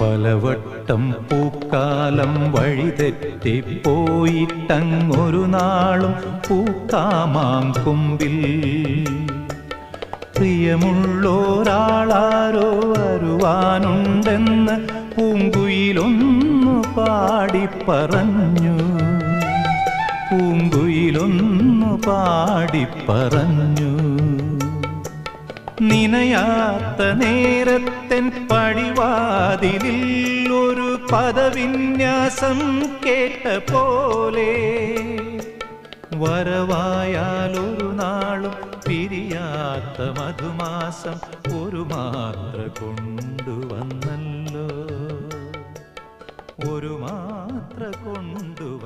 പലവട്ടം പൂക്കാലം വഴിതെറ്റിപ്പോയിട്ടങ്ങൊരു നാളും പൂക്കാമാം കൊമ്പിൽ പ്രിയമുള്ളൊരാളാരോ വരുവാനുണ്ടെന്ന് പൂങ്കുയിലൊന്നു പാടിപ്പറഞ്ഞു. പൂങ്കുയിലൊന്നു പാടിപ്പറഞ്ഞു. നിനയാത്ത നേരത്തൻ പടിവാതിലിൽ ഒരു പദവിന്യാസം കേട്ട പോലെ വരവായാലൊരു നാളും പിരിയാത്ത മധുമാസം ഒരു മാത്ര കൊണ്ടുവന്നല്ലോ. ഒരു മാത്ര കൊണ്ടു